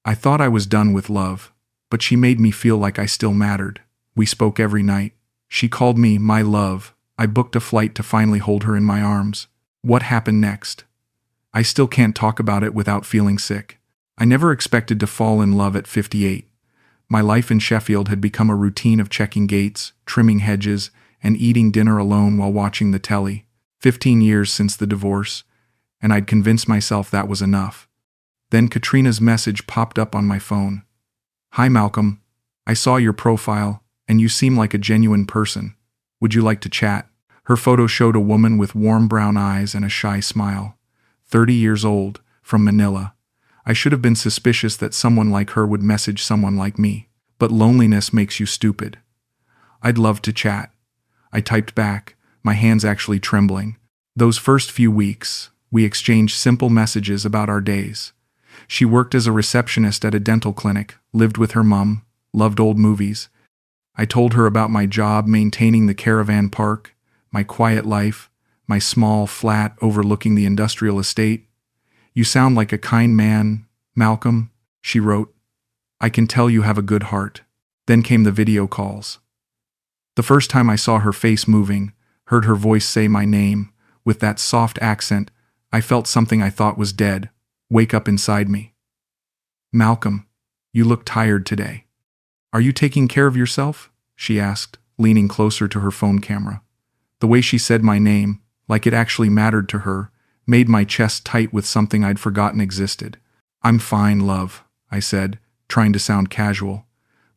I thought I was done with love, but she made me feel like I still mattered. We spoke every night. She called me my love. I booked a flight to finally hold her in my arms. What happened next? I still can't talk about it without feeling sick. I never expected to fall in love at 58. My life in Sheffield had become a routine of checking gates, trimming hedges, and eating dinner alone while watching the telly. 15 years since the divorce, and I'd convinced myself that was enough. Then Katrina's message popped up on my phone. "Hi Malcolm, I saw your profile, and you seem like a genuine person. Would you like to chat?" Her photo showed a woman with warm brown eyes and a shy smile. 30 years old, from Manila. I should have been suspicious that someone like her would message someone like me. But loneliness makes you stupid. "I'd love to chat." I typed back, my hands actually trembling. Those first few weeks, we exchanged simple messages about our days. She worked as a receptionist at a dental clinic, lived with her mom, loved old movies. I told her about my job maintaining the caravan park, my quiet life, my small flat overlooking the industrial estate. "You sound like a kind man, Malcolm," she wrote. "I can tell you have a good heart." Then came the video calls. The first time I saw her face moving, heard her voice say my name, with that soft accent, I felt something I thought was dead wake up inside me. "Malcolm, you look tired today. Are you taking care of yourself?" she asked, leaning closer to her phone camera. The way she said my name, like it actually mattered to her, made my chest tight with something I'd forgotten existed. "I'm fine, love," I said, trying to sound casual.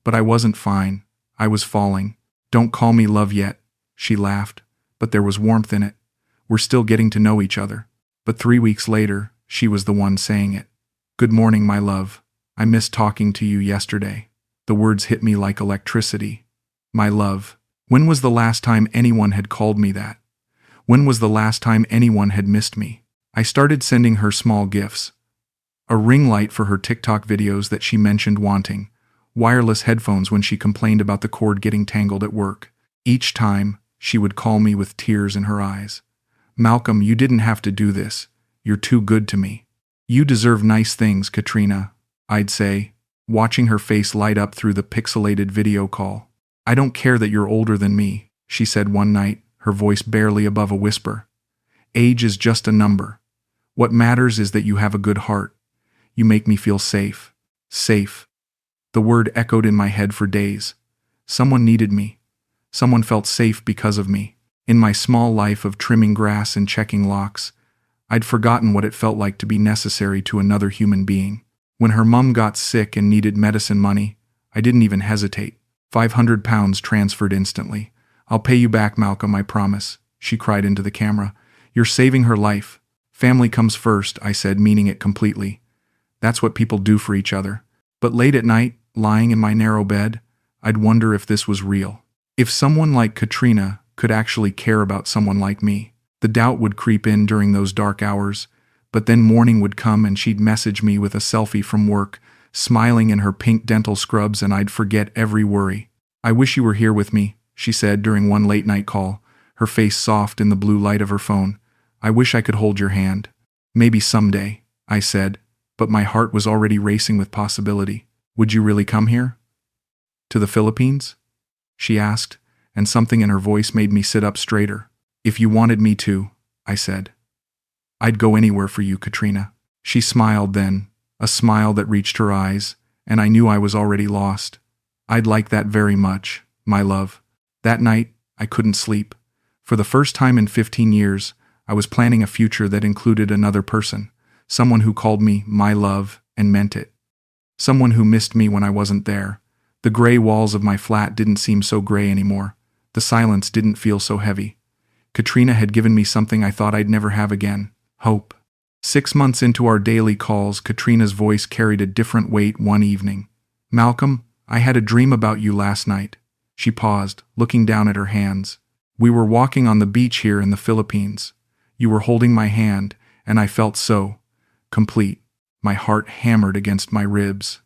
But I wasn't fine. I was falling. "Don't call me love yet," she laughed, but there was warmth in it. "We're still getting to know each other." But 3 weeks later, she was the one saying it. "Good morning, my love. I missed talking to you yesterday." The words hit me like electricity. My love. When was the last time anyone had called me that? When was the last time anyone had missed me? I started sending her small gifts. A ring light for her TikTok videos that she mentioned wanting. Wireless headphones when she complained about the cord getting tangled at work. Each time, she would call me with tears in her eyes. "Malcolm, you didn't have to do this. You're too good to me." "You deserve nice things, Katrina," I'd say, watching her face light up through the pixelated video call. "I don't care that you're older than me," she said one night, her voice barely above a whisper. "Age is just a number. What matters is that you have a good heart. You make me feel safe." Safe. The word echoed in my head for days. Someone needed me. Someone felt safe because of me. In my small life of trimming grass and checking locks, I'd forgotten what it felt like to be necessary to another human being. When her mum got sick and needed medicine money, I didn't even hesitate. £500 transferred instantly. "I'll pay you back, Malcolm, I promise," she cried into the camera. "You're saving her life." "Family comes first," I said, meaning it completely. That's what people do for each other. But late at night, lying in my narrow bed, I'd wonder if this was real. If someone like Katrina could actually care about someone like me. The doubt would creep in during those dark hours, but then morning would come and she'd message me with a selfie from work, smiling in her pink dental scrubs, and I'd forget every worry. "I wish you were here with me," she said during one late night call, her face soft in the blue light of her phone. "I wish I could hold your hand." "Maybe someday," I said, but my heart was already racing with possibility. "Would you really come here?" "To the Philippines?" she asked, and something in her voice made me sit up straighter. "If you wanted me to," I said. "I'd go anywhere for you, Katrina." She smiled then, a smile that reached her eyes, and I knew I was already lost. "I'd like that very much, my love." That night, I couldn't sleep. For the first time in 15 years, I was planning a future that included another person, someone who called me my love and meant it. Someone who missed me when I wasn't there. The gray walls of my flat didn't seem so gray anymore. The silence didn't feel so heavy. Katrina had given me something I thought I'd never have again: hope. 6 months into our daily calls, Katrina's voice carried a different weight one evening. "Malcolm, I had a dream about you last night." She paused, looking down at her hands. "We were walking on the beach here in the Philippines. You were holding my hand, and I felt so complete." My heart hammered against my ribs.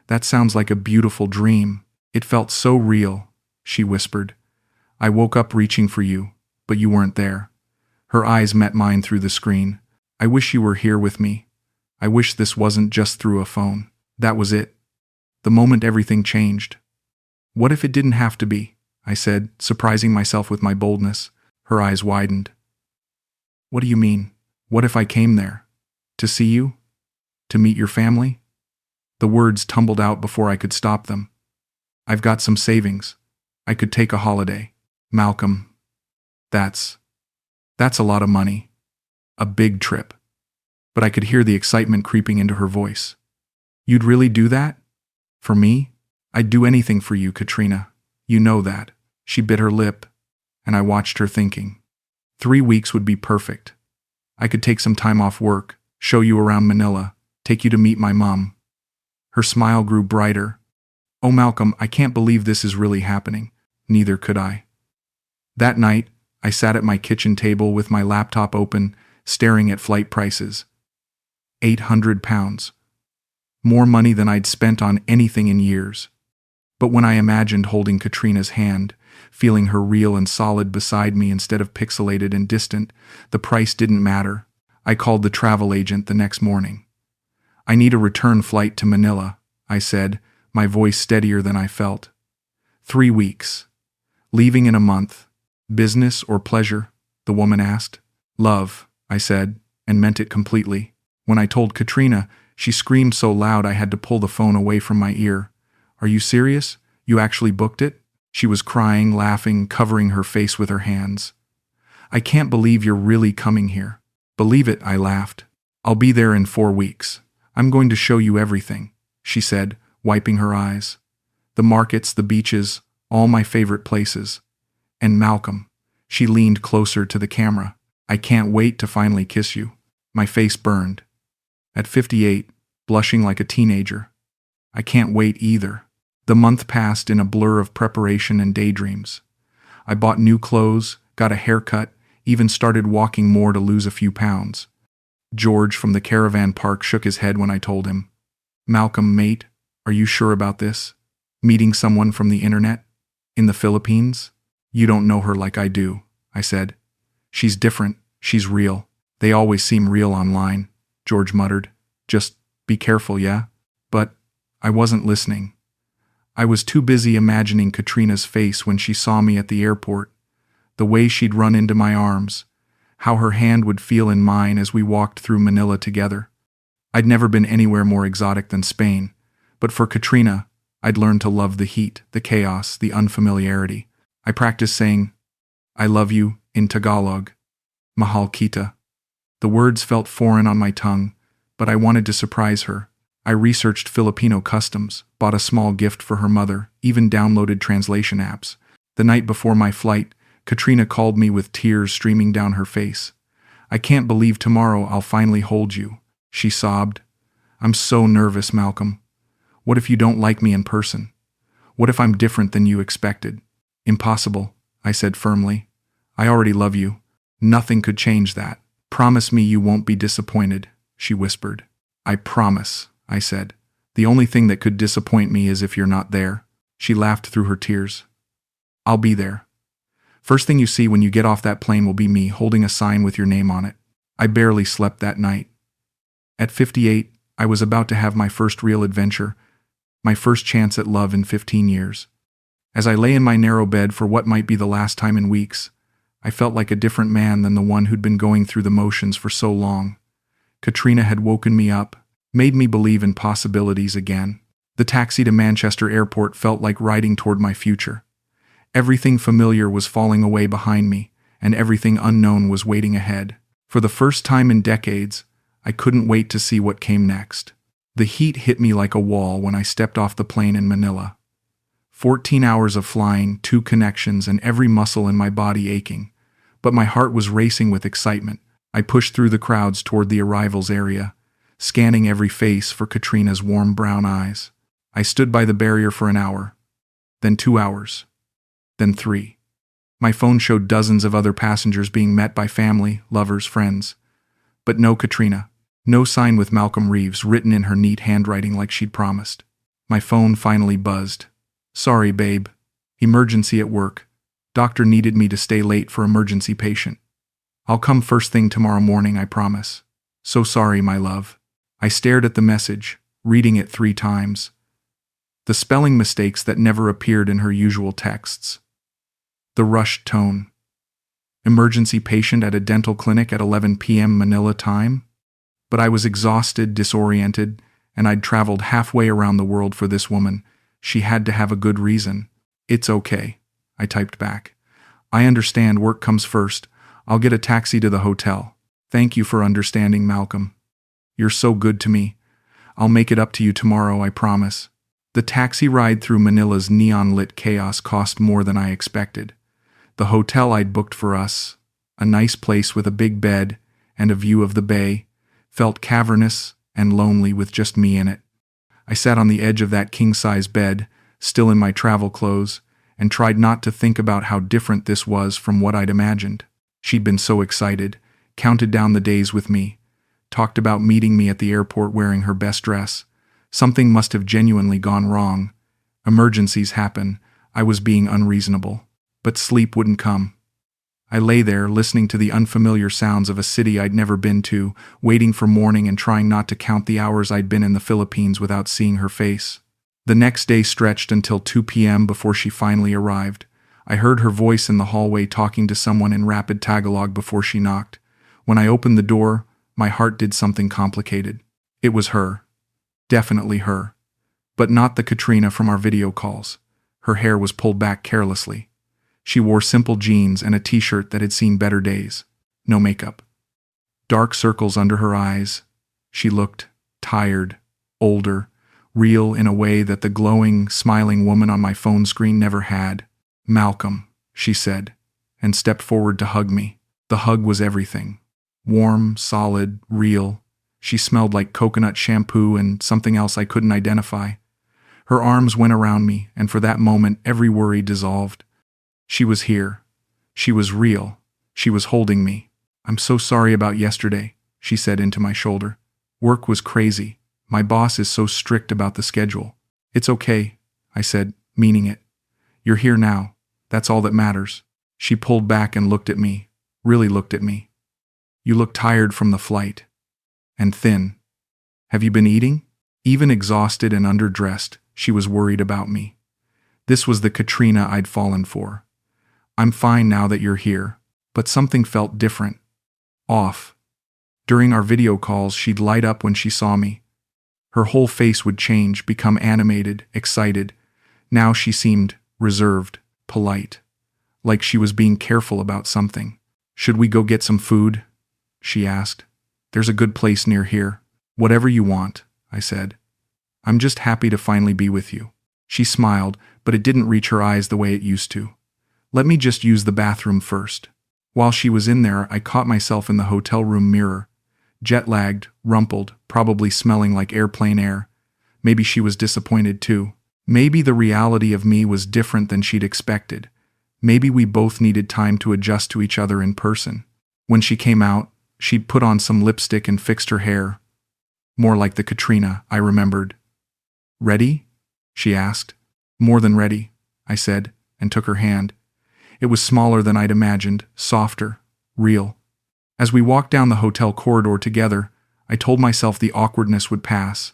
"That sounds like a beautiful dream. It felt so real," she whispered. "I woke up reaching for you, but you weren't there." Her eyes met mine through the screen. "I wish you were here with me. I wish this wasn't just through a phone." That was it. The moment everything changed. What if it didn't have to be? I said, surprising myself with my boldness. Her eyes widened. What do you mean? What if I came there? To see you? To meet your family? The words tumbled out before I could stop them. I've got some savings. I could take a holiday. Malcolm. That's a lot of money. A big trip. But I could hear the excitement creeping into her voice. You'd really do that? For me? I'd do anything for you, Katrina. You know that. She bit her lip, and I watched her thinking. 3 weeks would be perfect. I could take some time off work, show you around Manila, take you to meet my mom. Her smile grew brighter. Oh, Malcolm, I can't believe this is really happening. Neither could I. That night, I sat at my kitchen table with my laptop open, staring at flight prices. £800. More money than I'd spent on anything in years. But when I imagined holding Katrina's hand, feeling her real and solid beside me instead of pixelated and distant, the price didn't matter. I called the travel agent the next morning. I need a return flight to Manila, I said, my voice steadier than I felt. 3 weeks. Leaving in a month. Business or pleasure? The woman asked. Love, I said, and meant it completely. When I told Katrina, she screamed so loud I had to pull the phone away from my ear. Are you serious? You actually booked it? She was crying, laughing, covering her face with her hands. I can't believe you're really coming here. Believe it, I laughed. I'll be there in 4 weeks. I'm going to show you everything, she said, wiping her eyes. The markets, the beaches, all my favorite places. And Malcolm. She leaned closer to the camera. I can't wait to finally kiss you. My face burned. At 58, blushing like a teenager. I can't wait either. The month passed in a blur of preparation and daydreams. I bought new clothes, got a haircut, even started walking more to lose a few pounds. George from the caravan park shook his head when I told him. Malcolm, mate, are you sure about this? Meeting someone from the internet? In the Philippines? You don't know her like I do, I said. She's different, she's real. They always seem real online, George muttered. Just be careful, yeah? But I wasn't listening. I was too busy imagining Katrina's face when she saw me at the airport, the way she'd run into my arms, how her hand would feel in mine as we walked through Manila together. I'd never been anywhere more exotic than Spain, but for Katrina, I'd learned to love the heat, the chaos, the unfamiliarity. I practiced saying, I love you, in Tagalog. Mahal kita. The words felt foreign on my tongue, but I wanted to surprise her. I researched Filipino customs, bought a small gift for her mother, even downloaded translation apps. The night before my flight, Katrina called me with tears streaming down her face. I can't believe tomorrow I'll finally hold you, she sobbed. I'm so nervous, Malcolm. What if you don't like me in person? What if I'm different than you expected? Impossible, I said firmly. I already love you. Nothing could change that. Promise me you won't be disappointed, she whispered. I promise, I said. The only thing that could disappoint me is if you're not there. She laughed through her tears. I'll be there. First thing you see when you get off that plane will be me holding a sign with your name on it. I barely slept that night. At 58, I was about to have my first real adventure, my first chance at love in 15 years. As I lay in my narrow bed for what might be the last time in weeks, I felt like a different man than the one who'd been going through the motions for so long. Katrina had woken me up, made me believe in possibilities again. The taxi to Manchester Airport felt like riding toward my future. Everything familiar was falling away behind me, and everything unknown was waiting ahead. For the first time in decades, I couldn't wait to see what came next. The heat hit me like a wall when I stepped off the plane in Manila. 14 hours of flying, 2 connections, and every muscle in my body aching. But my heart was racing with excitement. I pushed through the crowds toward the arrivals area, scanning every face for Katrina's warm brown eyes. I stood by the barrier for an hour, then 2 hours, then 3. My phone showed dozens of other passengers being met by family, lovers, friends. But no Katrina. No sign with Malcolm Reeves written in her neat handwriting like she'd promised. My phone finally buzzed. Sorry, babe. Emergency at work. Doctor needed me to stay late for emergency patient. I'll come first thing tomorrow morning, I promise. So sorry, my love. I stared at the message, reading it 3 times. The spelling mistakes that never appeared in her usual texts. The rushed tone. Emergency patient at a dental clinic at 11 p.m. Manila time? But I was exhausted, disoriented, and I'd traveled halfway around the world for this woman. She had to have a good reason. It's okay, I typed back. I understand work comes first. I'll get a taxi to the hotel. Thank you for understanding, Malcolm. You're so good to me. I'll make it up to you tomorrow, I promise. The taxi ride through Manila's neon-lit chaos cost more than I expected. The hotel I'd booked for us, a nice place with a big bed and a view of the bay, felt cavernous and lonely with just me in it. I sat on the edge of that king-size bed, still in my travel clothes, and tried not to think about how different this was from what I'd imagined. She'd been so excited, counted down the days with me, talked about meeting me at the airport wearing her best dress. Something must have genuinely gone wrong. Emergencies happen. I was being unreasonable. But sleep wouldn't come. I lay there, listening to the unfamiliar sounds of a city I'd never been to, waiting for morning and trying not to count the hours I'd been in the Philippines without seeing her face. The next day stretched until 2 p.m. before she finally arrived. I heard her voice in the hallway talking to someone in rapid Tagalog before she knocked. When I opened the door, my heart did something complicated. It was her. Definitely her. But not the Katrina from our video calls. Her hair was pulled back carelessly. She wore simple jeans and a t-shirt that had seen better days. No makeup. Dark circles under her eyes. She looked tired, older, real in a way that the glowing, smiling woman on my phone screen never had. "Malcolm," she said, and stepped forward to hug me. The hug was everything. Warm, solid, real. She smelled like coconut shampoo and something else I couldn't identify. Her arms went around me, and for that moment every worry dissolved. She was here. She was real. She was holding me. "I'm so sorry about yesterday," she said into my shoulder. "Work was crazy. My boss is so strict about the schedule." "It's okay," I said, meaning it. "You're here now. That's all that matters." She pulled back and looked at me, really looked at me. "You look tired from the flight. And thin. Have you been eating?" Even exhausted and underdressed, she was worried about me. This was the Katrina I'd fallen for. "I'm fine now that you're here," but something felt different. Off. During our video calls, she'd light up when she saw me. Her whole face would change, become animated, excited. Now she seemed reserved, polite, like she was being careful about something. "Should we go get some food?" she asked. "There's a good place near here." "Whatever you want," I said. "I'm just happy to finally be with you." She smiled, but it didn't reach her eyes the way it used to. "Let me just use the bathroom first." While she was in there, I caught myself in the hotel room mirror. Jet-lagged, rumpled, probably smelling like airplane air. Maybe she was disappointed too. Maybe the reality of me was different than she'd expected. Maybe we both needed time to adjust to each other in person. When she came out, she'd put on some lipstick and fixed her hair. More like the Katrina, I remembered. "Ready?" she asked. "More than ready," I said, and took her hand. It was smaller than I'd imagined, softer, real. As we walked down the hotel corridor together, I told myself the awkwardness would pass.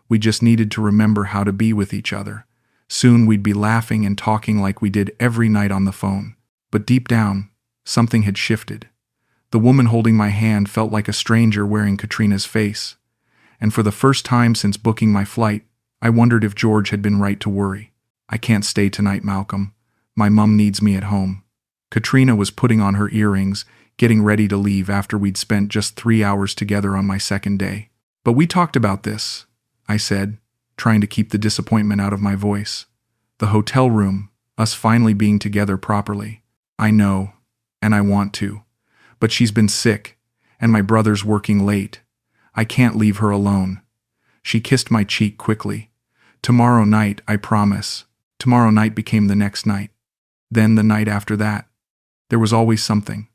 We just needed to remember how to be with each other. Soon we'd be laughing and talking like we did every night on the phone. But deep down, something had shifted. The woman holding my hand felt like a stranger wearing Katrina's face. And for the first time since booking my flight, I wondered if George had been right to worry. "I can't stay tonight, Malcolm. My mum needs me at home." Katrina was putting on her earrings, getting ready to leave after we'd spent just 3 hours together on my second day. "But we talked about this," I said, trying to keep the disappointment out of my voice. "The hotel room, us finally being together properly." "I know, and I want to. But she's been sick, and my brother's working late. I can't leave her alone." She kissed my cheek quickly. "Tomorrow night, I promise." Tomorrow night became the next night. Then the night after that. There was always something.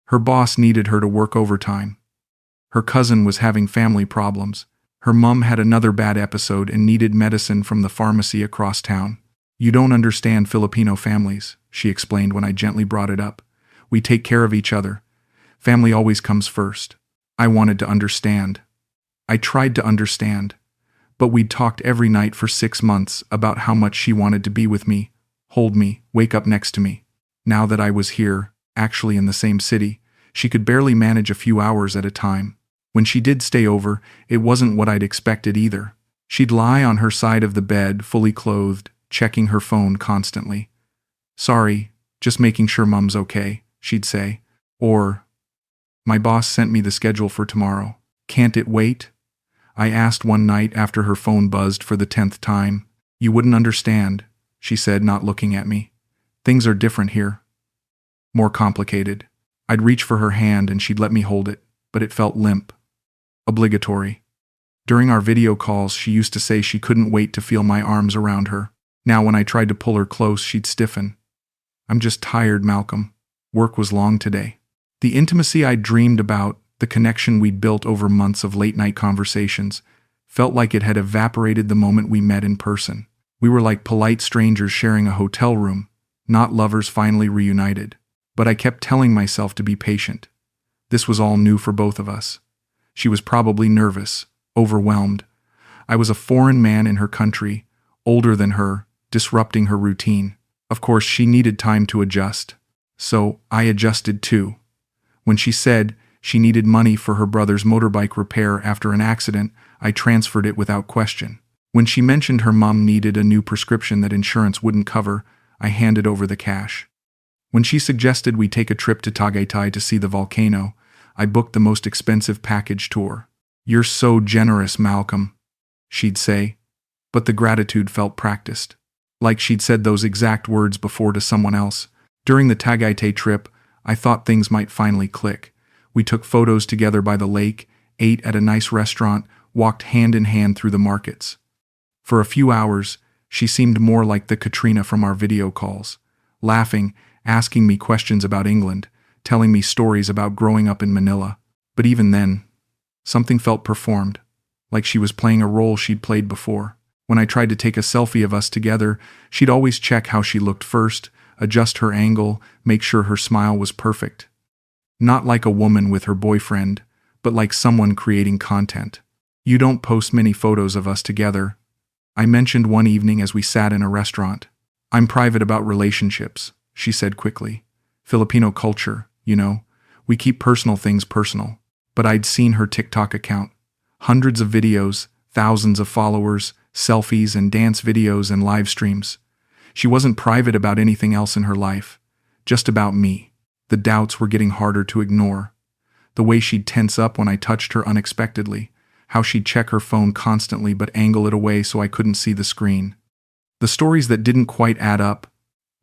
Her boss needed her to work overtime. Her cousin was having family problems. Her mum had another bad episode and needed medicine from the pharmacy across town. "You don't understand Filipino families," she explained when I gently brought it up. "We take care of each other. Family always comes first." I wanted to understand. I tried to understand. But we'd talked every night for 6 months about how much she wanted to be with me, hold me, wake up next to me. Now that I was here, actually in the same city, she could barely manage a few hours at a time. When she did stay over, it wasn't what I'd expected either. She'd lie on her side of the bed, fully clothed, checking her phone constantly. "Sorry, just making sure Mum's okay," she'd say. Or, "My boss sent me the schedule for tomorrow. Can't it wait?" I asked one night after her phone buzzed for the 10th time. "You wouldn't understand," she said, not looking at me. "Things are different here. More complicated." I'd reach for her hand and she'd let me hold it, but it felt limp. Obligatory. During our video calls, she used to say she couldn't wait to feel my arms around her. Now when I tried to pull her close, she'd stiffen. "I'm just tired, Malcolm. Work was long today." The intimacy I'd dreamed about, the connection we'd built over months of late-night conversations, felt like it had evaporated the moment we met in person. We were like polite strangers sharing a hotel room, not lovers finally reunited. But I kept telling myself to be patient. This was all new for both of us. She was probably nervous, overwhelmed. I was a foreign man in her country, older than her, disrupting her routine. Of course, she needed time to adjust. So I adjusted too. When she said she needed money for her brother's motorbike repair after an accident, I transferred it without question. When she mentioned her mom needed a new prescription that insurance wouldn't cover, I handed over the cash. When she suggested we take a trip to Tagaytay to see the volcano, I booked the most expensive package tour. "You're so generous, Malcolm," she'd say, but the gratitude felt practiced. Like she'd said those exact words before to someone else. During the Tagaytay trip, I thought things might finally click. We took photos together by the lake, ate at a nice restaurant, walked hand in hand through the markets. For a few hours, she seemed more like the Katrina from our video calls, laughing, asking me questions about England, telling me stories about growing up in Manila. But even then, something felt performed, like she was playing a role she'd played before. When I tried to take a selfie of us together, she'd always check how she looked first, adjust her angle, make sure her smile was perfect. Not like a woman with her boyfriend, but like someone creating content. "You don't post many photos of us together," I mentioned one evening as we sat in a restaurant. "I'm private about relationships," she said quickly. "Filipino culture, you know, we keep personal things personal." But I'd seen her TikTok account. Hundreds of videos, thousands of followers, selfies and dance videos and live streams. She wasn't private about anything else in her life, just about me. The doubts were getting harder to ignore. The way she'd tense up when I touched her unexpectedly, how she'd check her phone constantly but angle it away so I couldn't see the screen. The stories that didn't quite add up,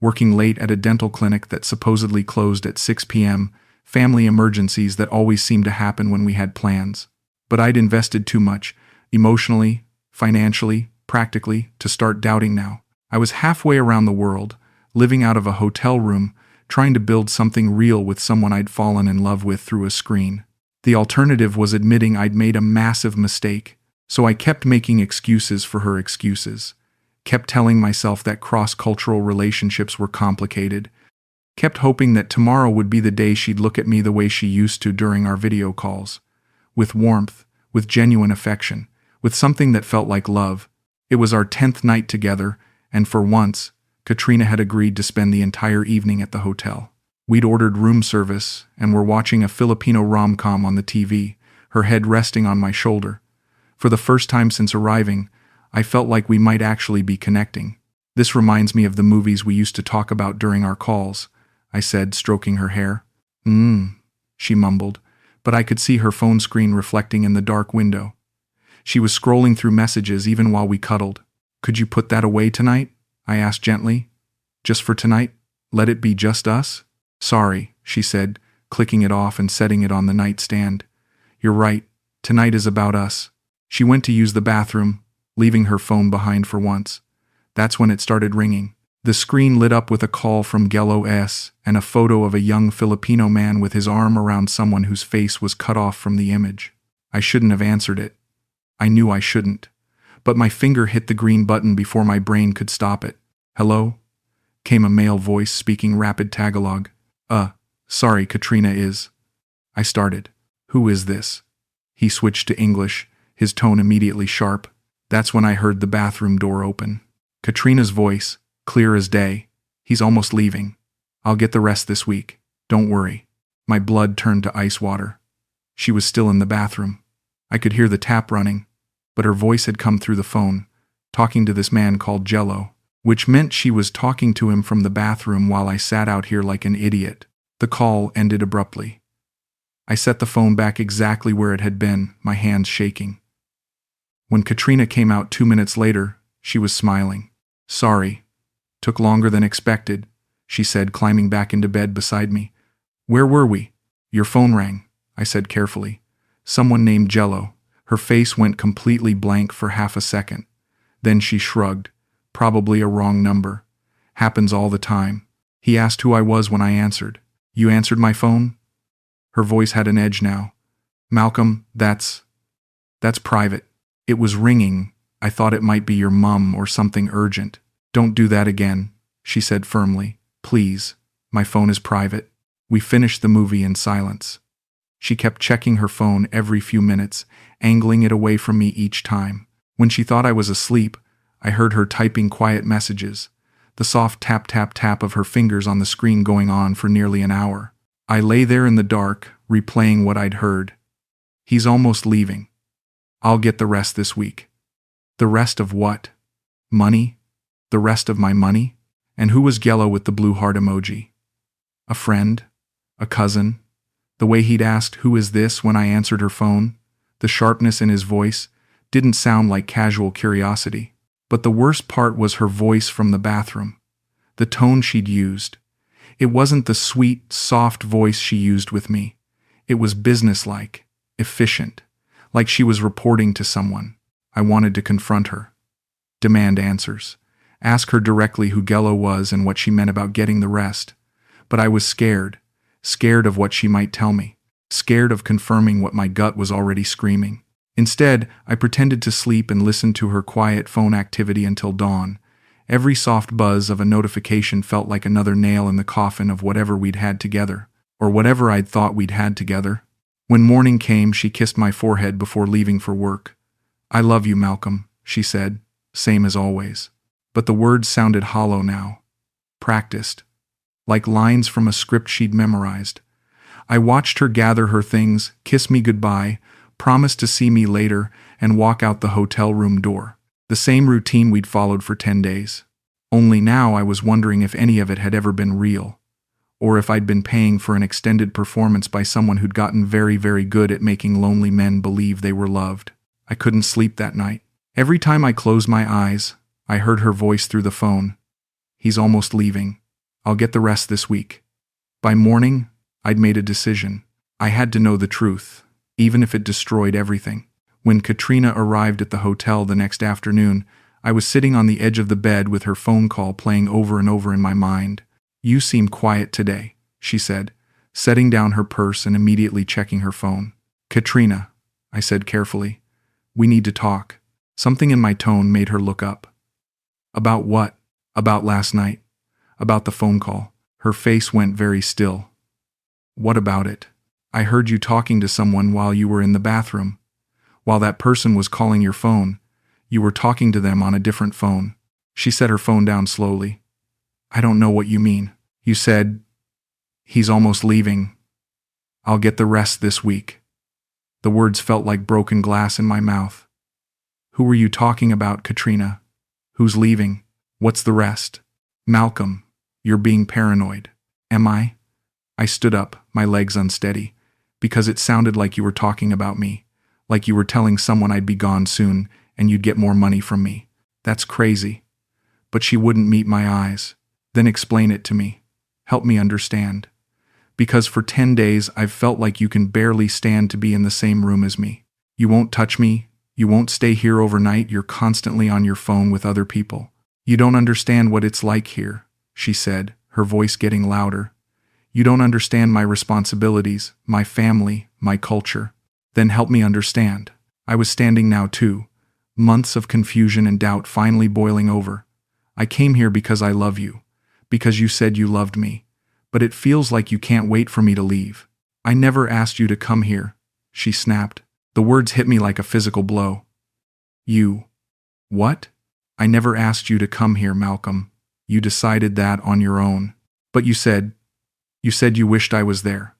working late at a dental clinic that supposedly closed at 6 p.m., family emergencies that always seemed to happen when we had plans. But I'd invested too much, emotionally, financially, practically, to start doubting now. I was halfway around the world, living out of a hotel room, trying to build something real with someone I'd fallen in love with through a screen. The alternative was admitting I'd made a massive mistake, so I kept making excuses for her excuses. Kept telling myself that cross-cultural relationships were complicated. Kept hoping that tomorrow would be the day she'd look at me the way she used to during our video calls. With warmth, with genuine affection, with something that felt like love. It was our 10th night together, and for once, Katrina had agreed to spend the entire evening at the hotel. We'd ordered room service, and were watching a Filipino rom-com on the TV, her head resting on my shoulder. For the first time since arriving, I felt like we might actually be connecting. "This reminds me of the movies we used to talk about during our calls," I said, stroking her hair. She mumbled, but I could see her phone screen reflecting in the dark window. She was scrolling through messages even while we cuddled. "Could you put that away tonight?" I asked gently. "Just for tonight? Let it be just us?" "Sorry," she said, clicking it off and setting it on the nightstand. "You're right. Tonight is about us." She went to use the bathroom, leaving her phone behind for once. That's when it started ringing. The screen lit up with a call from Gelo and a photo of a young Filipino man with his arm around someone whose face was cut off from the image. I shouldn't have answered it. I knew I shouldn't. But my finger hit the green button before my brain could stop it. "Hello?" came a male voice speaking rapid Tagalog. Sorry, Katrina is." I started. "Who is this?" He switched to English, his tone immediately sharp. That's when I heard the bathroom door open. Katrina's voice, clear as day. He's almost leaving. I'll get the rest this week. Don't worry. My blood turned to ice water. She was still in the bathroom. I could hear the tap running, but her voice had come through the phone, talking to this man called Gelo, which meant she was talking to him from the bathroom while I sat out here like an idiot. The call ended abruptly. I set the phone back exactly where it had been, my hands shaking. When Katrina came out 2 minutes later, she was smiling. Sorry. Took longer than expected, she said, climbing back into bed beside me. Where were we? Your phone rang, I said carefully. Someone named Gelo. Her face went completely blank for half a second. Then she shrugged. Probably a wrong number. Happens all the time. He asked who I was when I answered. You answered my phone? Her voice had an edge now. Malcolm, that's private. It was ringing. I thought it might be your mum or something urgent. Don't do that again, she said firmly. Please, my phone is private. We finished the movie in silence. She kept checking her phone every few minutes, angling it away from me each time. When she thought I was asleep, I heard her typing quiet messages, the soft tap tap tap of her fingers on the screen going on for nearly an hour. I lay there in the dark, replaying what I'd heard. He's almost leaving. I'll get the rest this week. The rest of what? Money? The rest of my money? And who was Gelo with the blue heart emoji? A friend? A cousin? The way he'd asked, "Who is this?" when I answered her phone, the sharpness in his voice, didn't sound like casual curiosity. But the worst part was her voice from the bathroom. The tone she'd used. It wasn't the sweet, soft voice she used with me. It was businesslike, efficient, like she was reporting to someone. I wanted to confront her. Demand answers. Ask her directly who Gelo was and what she meant about getting the rest. But I was scared. Scared of what she might tell me. Scared of confirming what my gut was already screaming. Instead, I pretended to sleep and listened to her quiet phone activity until dawn. Every soft buzz of a notification felt like another nail in the coffin of whatever we'd had together, or whatever I'd thought we'd had together. When morning came, she kissed my forehead before leaving for work. I love you, Malcolm, she said, same as always. But the words sounded hollow now. Practiced. Like lines from a script she'd memorized. I watched her gather her things, kiss me goodbye, promise to see me later, and walk out the hotel room door. The same routine we'd followed for 10 days. Only now I was wondering if any of it had ever been real, or if I'd been paying for an extended performance by someone who'd gotten very, very good at making lonely men believe they were loved. I couldn't sleep that night. Every time I closed my eyes, I heard her voice through the phone. He's almost leaving. I'll get the rest this week. By morning, I'd made a decision. I had to know the truth, even if it destroyed everything. When Katrina arrived at the hotel the next afternoon, I was sitting on the edge of the bed with her phone call playing over and over in my mind. You seem quiet today, she said, setting down her purse and immediately checking her phone. Katrina, I said carefully, we need to talk. Something in my tone made her look up. About what? About last night. About the phone call. Her face went very still. What about it? I heard you talking to someone while you were in the bathroom. While that person was calling your phone, you were talking to them on a different phone. She set her phone down slowly. I don't know what you mean. You said, he's almost leaving. I'll get the rest this week. The words felt like broken glass in my mouth. Who were you talking about, Katrina? Who's leaving? What's the rest? Malcolm, you're being paranoid. Am I? I stood up, my legs unsteady, because it sounded like you were talking about me, like you were telling someone I'd be gone soon and you'd get more money from me. That's crazy. But she wouldn't meet my eyes. Then explain it to me. Help me understand. Because for 10 days I've felt like you can barely stand to be in the same room as me. You won't touch me. You won't stay here overnight. You're constantly on your phone with other people. You don't understand what it's like here, she said, her voice getting louder. You don't understand my responsibilities, my family, my culture. Then help me understand. I was standing now too, months of confusion and doubt finally boiling over. I came here because I love you, because you said you loved me, but it feels like you can't wait for me to leave. I never asked you to come here, she snapped. The words hit me like a physical blow. You What? I never asked you to come here, Malcolm. You decided that on your own. But you said you wished I was there.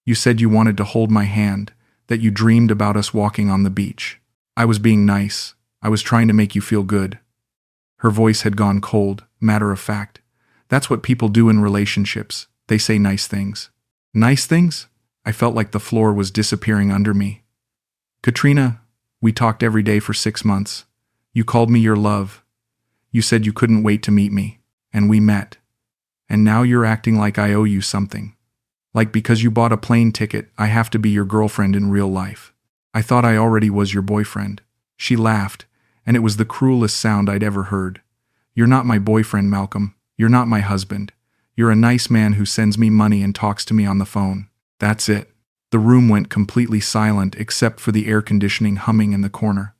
You said you wanted to hold my hand, that you dreamed about us walking on the beach. I was being nice. I was trying to make you feel good. Her voice had gone cold, matter of fact. That's what people do in relationships. They say nice things. Nice things? I felt like the floor was disappearing under me. Katrina, we talked every day for 6 months. You called me your love. You said you couldn't wait to meet me. And we met. And now you're acting like I owe you something. Like because you bought a plane ticket, I have to be your girlfriend in real life. I thought I already was your boyfriend. She laughed, and it was the cruelest sound I'd ever heard. You're not my boyfriend, Malcolm. You're not my husband. You're a nice man who sends me money and talks to me on the phone. That's it. The room went completely silent except for the air conditioning humming in the corner.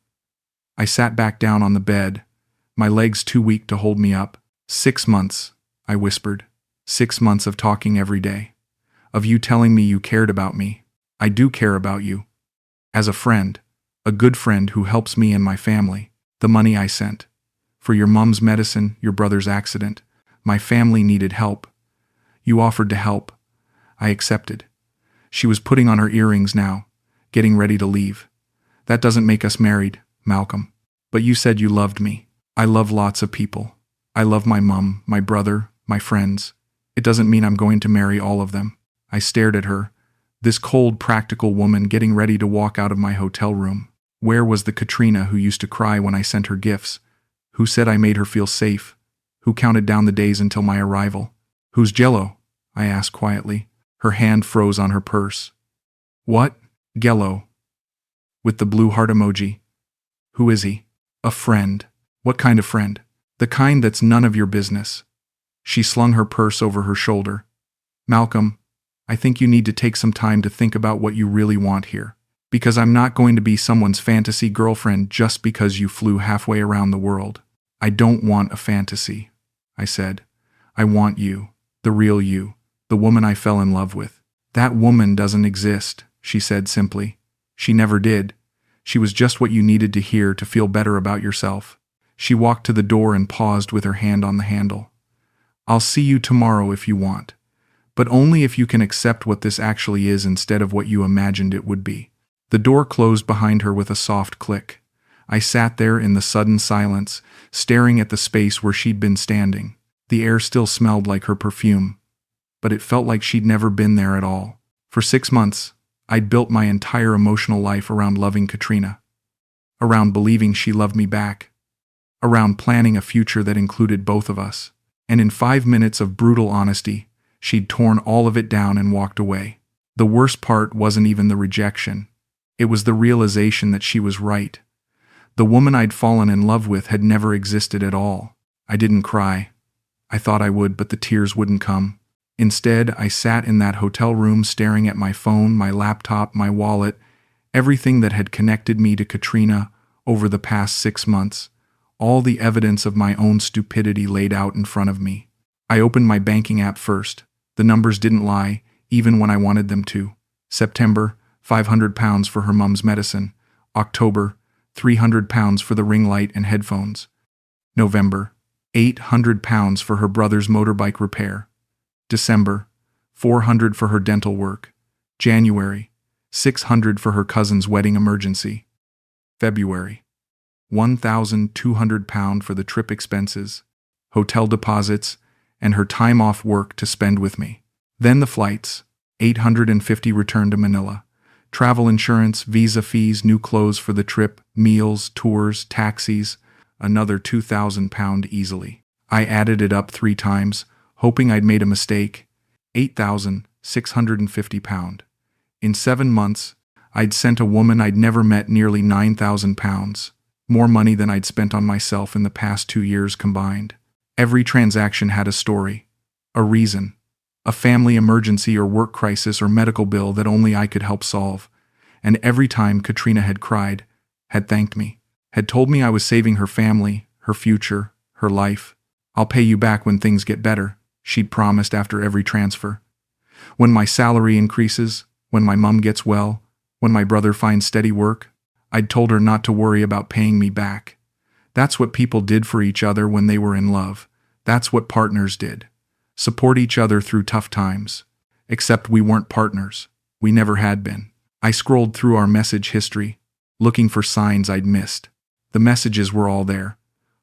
I sat back down on the bed, my legs too weak to hold me up. 6 months, I whispered. 6 months of talking every day. Of you telling me you cared about me. I do care about you. As a friend, a good friend who helps me and my family. The money I sent. For your mom's medicine, your brother's accident. My family needed help. You offered to help. I accepted. She was putting on her earrings now, getting ready to leave. That doesn't make us married, Malcolm. But you said you loved me. I love lots of people. I love my mom, my brother, my friends. It doesn't mean I'm going to marry all of them. I stared at her, this cold, practical woman getting ready to walk out of my hotel room. Where was the Katrina who used to cry when I sent her gifts? Who said I made her feel safe? Who counted down the days until my arrival? Who's Gelo? I asked quietly. Her hand froze on her purse. What? Gelo. With the blue heart emoji. Who is he? A friend. What kind of friend? The kind that's none of your business. She slung her purse over her shoulder. Malcolm, I think you need to take some time to think about what you really want here. Because I'm not going to be someone's fantasy girlfriend just because you flew halfway around the world. I don't want a fantasy, I said. I want you, the real you, the woman I fell in love with. That woman doesn't exist, she said simply. She never did. She was just what you needed to hear to feel better about yourself. She walked to the door and paused with her hand on the handle. I'll see you tomorrow if you want. But only if you can accept what this actually is instead of what you imagined it would be. The door closed behind her with a soft click. I sat there in the sudden silence, staring at the space where she'd been standing. The air still smelled like her perfume, but it felt like she'd never been there at all. For 6 months, I'd built my entire emotional life around loving Katrina, around believing she loved me back, around planning a future that included both of us. And in 5 minutes of brutal honesty, she'd torn all of it down and walked away. The worst part wasn't even the rejection. It was the realization that she was right. The woman I'd fallen in love with had never existed at all. I didn't cry. I thought I would, but the tears wouldn't come. Instead, I sat in that hotel room staring at my phone, my laptop, my wallet, everything that had connected me to Katrina over the past 6 months. All the evidence of my own stupidity laid out in front of me. I opened my banking app first. The numbers didn't lie, even when I wanted them to. September, £500 for her mum's medicine. October, £300 for the ring light and headphones. November, £800 for her brother's motorbike repair. December, $400 for her dental work. January, $600 for her cousin's wedding emergency. February, £1,200 for the trip expenses, hotel deposits, and her time off work to spend with me. Then the flights, $850 return to Manila. Travel insurance, visa fees, new clothes for the trip, meals, tours, taxis, another £2,000 easily. I added it up 3 times, hoping I'd made a mistake. £8,650. In 7 months, I'd sent a woman I'd never met nearly £9,000, more money than I'd spent on myself in the past 2 years combined. Every transaction had a story, a reason, a family emergency or work crisis or medical bill that only I could help solve. And every time Katrina had cried, had thanked me, had told me I was saving her family, her future, her life. I'll pay you back when things get better, she'd promised after every transfer. When my salary increases, when my mom gets well, when my brother finds steady work, I'd told her not to worry about paying me back. That's what people did for each other when they were in love. That's what partners did. Support each other through tough times. Except we weren't partners. We never had been. I scrolled through our message history, looking for signs I'd missed. The messages were all there.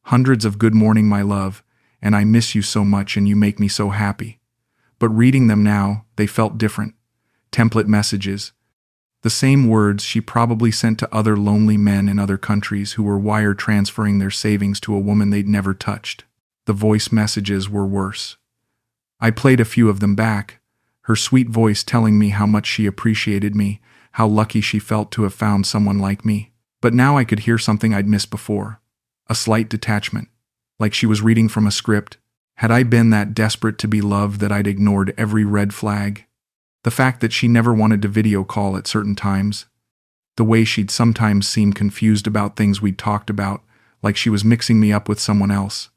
Hundreds of "Good morning, my love," and "I miss you so much and you make me so happy." But reading them now, they felt different. Template messages. The same words she probably sent to other lonely men in other countries who were wire transferring their savings to a woman they'd never touched. The voice messages were worse. I played a few of them back, her sweet voice telling me how much she appreciated me, how lucky she felt to have found someone like me. But now I could hear something I'd missed before. A slight detachment, like she was reading from a script. Had I been that desperate to be loved that I'd ignored every red flag? The fact that she never wanted to video call at certain times. The way she'd sometimes seem confused about things we'd talked about, like she was mixing me up with someone else.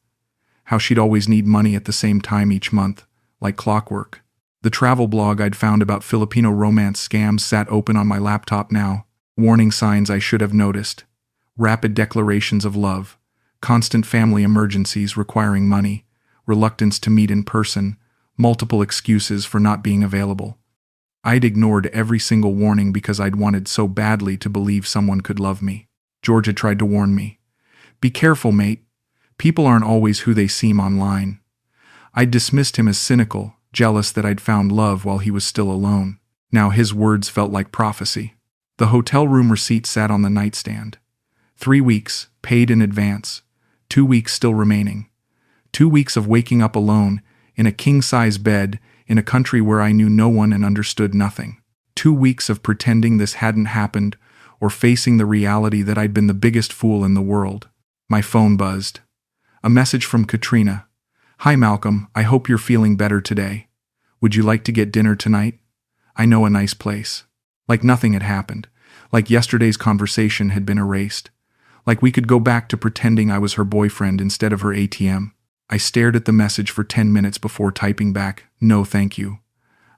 How she'd always need money at the same time each month, like clockwork. The travel blog I'd found about Filipino romance scams sat open on my laptop now. Warning signs I should have noticed. Rapid declarations of love. Constant family emergencies requiring money. Reluctance to meet in person. Multiple excuses for not being available. I'd ignored every single warning because I'd wanted so badly to believe someone could love me. George had tried to warn me. Be careful, mate. People aren't always who they seem online. I'd dismissed him as cynical, jealous that I'd found love while he was still alone. Now his words felt like prophecy. The hotel room receipt sat on the nightstand. 3 weeks, paid in advance. 2 weeks still remaining. 2 weeks of waking up alone, in a king-size bed, in a country where I knew no one and understood nothing. 2 weeks of pretending this hadn't happened, or facing the reality that I'd been the biggest fool in the world. My phone buzzed. A message from Katrina. "Hi Malcolm, I hope you're feeling better today. Would you like to get dinner tonight? I know a nice place." Like nothing had happened. Like yesterday's conversation had been erased. Like we could go back to pretending I was her boyfriend instead of her ATM. I stared at the message for 10 minutes before typing back, "No thank you.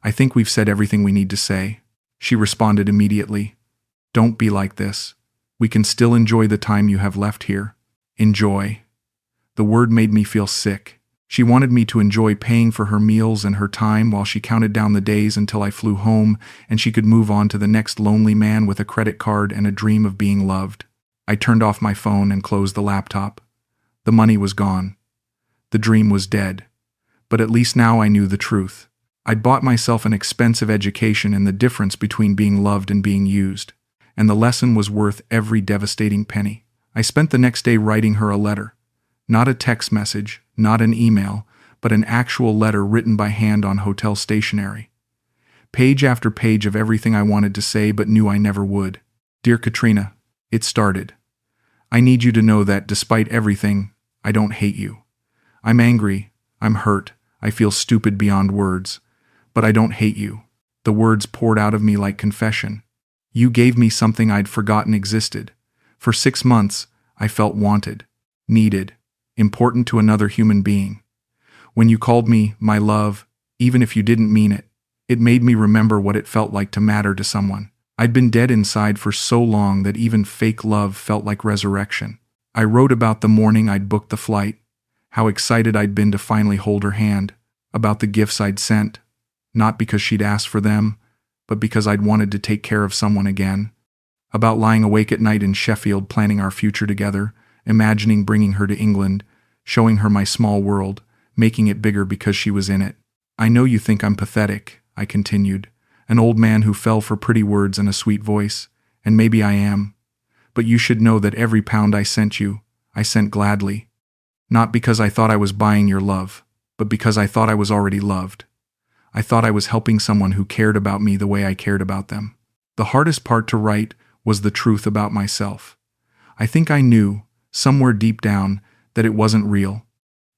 I think we've said everything we need to say." She responded immediately. "Don't be like this. We can still enjoy the time you have left here." Enjoy. The word made me feel sick. She wanted me to enjoy paying for her meals and her time while she counted down the days until I flew home and she could move on to the next lonely man with a credit card and a dream of being loved. I turned off my phone and closed the laptop. The money was gone. The dream was dead. But at least now I knew the truth. I'd bought myself an expensive education in the difference between being loved and being used, and the lesson was worth every devastating penny. I spent the next day writing her a letter. Not a text message, not an email, but an actual letter written by hand on hotel stationery. Page after page of everything I wanted to say but knew I never would. "Dear Katrina," it started. "I need you to know that, despite everything, I don't hate you. I'm angry, I'm hurt, I feel stupid beyond words, but I don't hate you." The words poured out of me like confession. You gave me something I'd forgotten existed. For 6 months, I felt wanted, needed, important to another human being. When you called me my love, even if you didn't mean it, it made me remember what it felt like to matter to someone. I'd been dead inside for so long that even fake love felt like resurrection. I wrote about the morning I'd booked the flight, how excited I'd been to finally hold her hand, about the gifts I'd sent, not because she'd asked for them, but because I'd wanted to take care of someone again, about lying awake at night in Sheffield planning our future together, imagining bringing her to England, showing her my small world, making it bigger because she was in it. "I know you think I'm pathetic," I continued, "an old man who fell for pretty words and a sweet voice, and maybe I am. But you should know that every pound I sent you, I sent gladly. Not because I thought I was buying your love, but because I thought I was already loved. I thought I was helping someone who cared about me the way I cared about them." The hardest part to write was the truth about myself. I think I knew, somewhere deep down, that it wasn't real.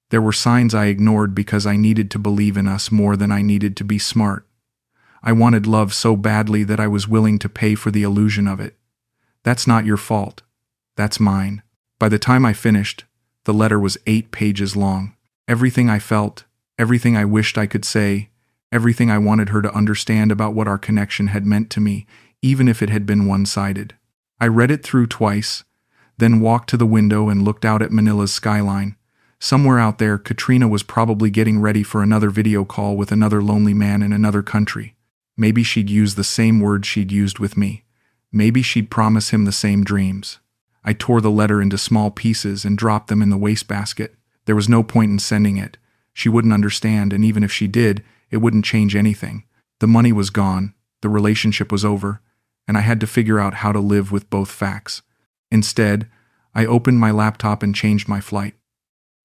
There were signs I ignored because I needed to believe in us more than I needed to be smart. I wanted love so badly that I was willing to pay for the illusion of it. That's not your fault. That's mine. By the time I finished, the letter was 8 pages long. Everything I felt, everything I wished I could say, everything I wanted her to understand about what our connection had meant to me, even if it had been one-sided. I read it through twice, then walked to the window and looked out at Manila's skyline. Somewhere out there, Katrina was probably getting ready for another video call with another lonely man in another country. Maybe she'd use the same words she'd used with me. Maybe she'd promise him the same dreams. I tore the letter into small pieces and dropped them in the wastebasket. There was no point in sending it. She wouldn't understand, and even if she did, it wouldn't change anything. The money was gone, the relationship was over, and I had to figure out how to live with both facts. Instead, I opened my laptop and changed my flight.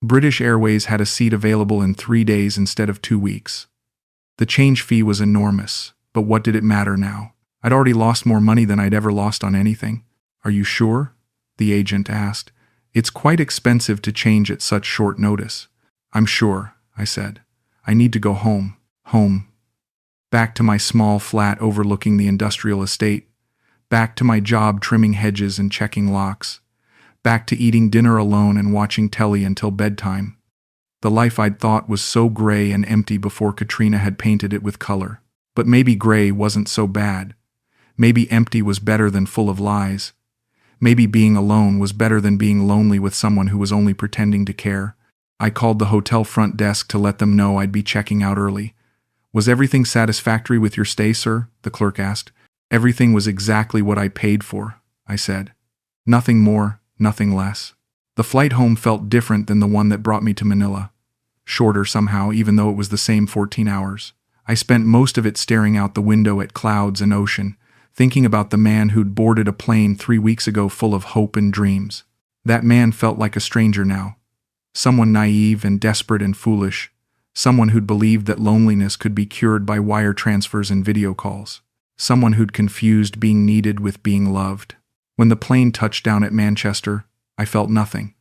British Airways had a seat available in 3 days instead of 2 weeks. The change fee was enormous, but what did it matter now? I'd already lost more money than I'd ever lost on anything. "Are you sure?" the agent asked. "It's quite expensive to change at such short notice." "I'm sure," I said. "I need to go home. Home. Back to my small flat overlooking the industrial estate. Back to my job trimming hedges and checking locks. Back to eating dinner alone and watching telly until bedtime. The life I'd thought was so gray and empty before Katrina had painted it with color. But maybe gray wasn't so bad. Maybe empty was better than full of lies. Maybe being alone was better than being lonely with someone who was only pretending to care. I called the hotel front desk to let them know I'd be checking out early. "Was everything satisfactory with your stay, sir?" the clerk asked. "Everything was exactly what I paid for," I said. "Nothing more, nothing less." The flight home felt different than the one that brought me to Manila. Shorter somehow, even though it was the same 14 hours. I spent most of it staring out the window at clouds and ocean, thinking about the man who'd boarded a plane 3 weeks ago full of hope and dreams. That man felt like a stranger now. Someone naive and desperate and foolish. Someone who'd believed that loneliness could be cured by wire transfers and video calls. Someone who'd confused being needed with being loved. When the plane touched down at Manchester, I felt nothing.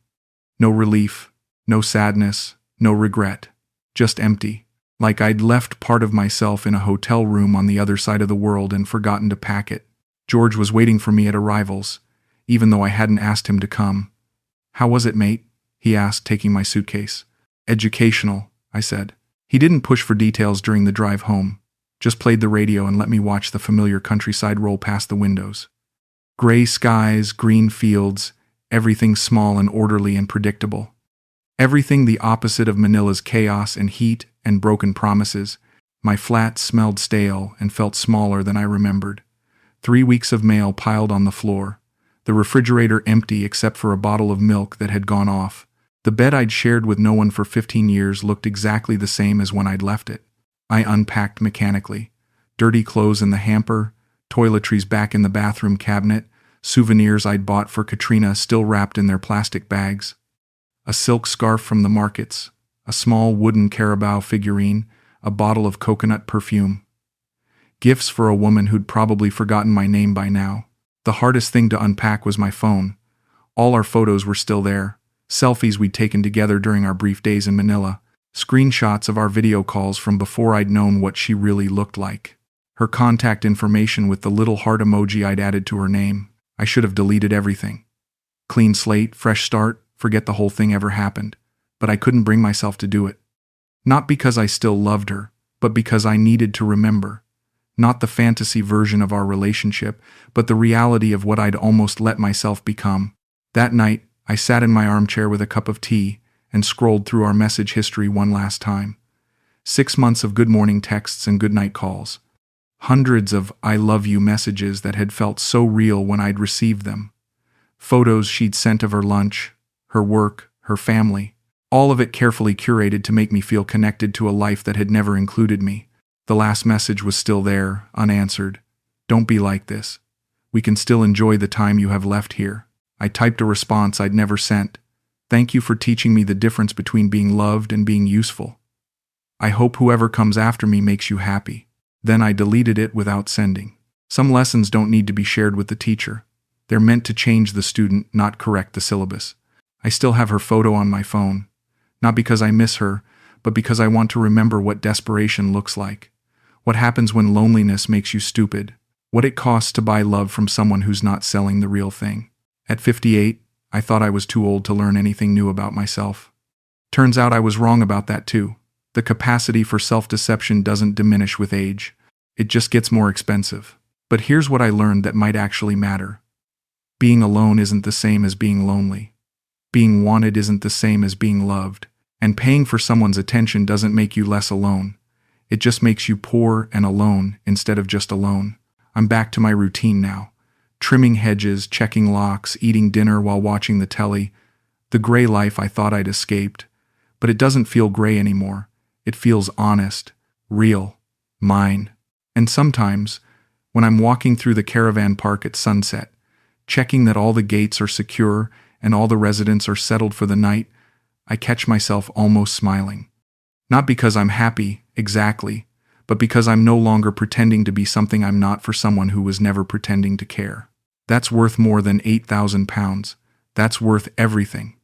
No relief, no sadness, no regret. Just empty. Like I'd left part of myself in a hotel room on the other side of the world and forgotten to pack it. George was waiting for me at arrivals, even though I hadn't asked him to come. "How was it, mate?" he asked, taking my suitcase. "Educational," I said. He didn't push for details during the drive home, just played the radio and let me watch the familiar countryside roll past the windows. Gray skies, green fields, everything small and orderly and predictable. Everything the opposite of Manila's chaos and heat and broken promises. My flat smelled stale and felt smaller than I remembered. 3 weeks of mail piled on the floor. The refrigerator empty except for a bottle of milk that had gone off. The bed I'd shared with no one for 15 years looked exactly the same as when I'd left it. I unpacked mechanically. Dirty clothes in the hamper, toiletries back in the bathroom cabinet, souvenirs I'd bought for Katrina still wrapped in their plastic bags. A silk scarf from the markets, a small wooden Carabao figurine, a bottle of coconut perfume. Gifts for a woman who'd probably forgotten my name by now. The hardest thing to unpack was my phone. All our photos were still there. Selfies we'd taken together during our brief days in Manila. Screenshots of our video calls from before I'd known what she really looked like. Her contact information with the little heart emoji I'd added to her name. I should have deleted everything. Clean slate, fresh start, forget the whole thing ever happened. But I couldn't bring myself to do it. Not because I still loved her, but because I needed to remember. Not the fantasy version of our relationship, but the reality of what I'd almost let myself become. That night, I sat in my armchair with a cup of tea and scrolled through our message history one last time. 6 months of good morning texts and good night calls. Hundreds of "I love you" messages that had felt so real when I'd received them. Photos she'd sent of her lunch, her work, her family. All of it carefully curated to make me feel connected to a life that had never included me. The last message was still there, unanswered. "Don't be like this. We can still enjoy the time you have left here." I typed a response I'd never sent. "Thank you for teaching me the difference between being loved and being useful. I hope whoever comes after me makes you happy." Then I deleted it without sending. Some lessons don't need to be shared with the teacher. They're meant to change the student, not correct the syllabus. I still have her photo on my phone. Not because I miss her, but because I want to remember what desperation looks like. What happens when loneliness makes you stupid. What it costs to buy love from someone who's not selling the real thing. At 58, I thought I was too old to learn anything new about myself. Turns out I was wrong about that too. The capacity for self-deception doesn't diminish with age. It just gets more expensive. But here's what I learned that might actually matter. Being alone isn't the same as being lonely. Being wanted isn't the same as being loved. And paying for someone's attention doesn't make you less alone. It just makes you poor and alone instead of just alone. I'm back to my routine now. Trimming hedges, checking locks, eating dinner while watching the telly. The gray life I thought I'd escaped. But it doesn't feel gray anymore. It feels honest, real, mine. And sometimes, when I'm walking through the caravan park at sunset, checking that all the gates are secure and all the residents are settled for the night, I catch myself almost smiling. Not because I'm happy, exactly, but because I'm no longer pretending to be something I'm not for someone who was never pretending to care. That's worth more than £8,000. That's worth everything.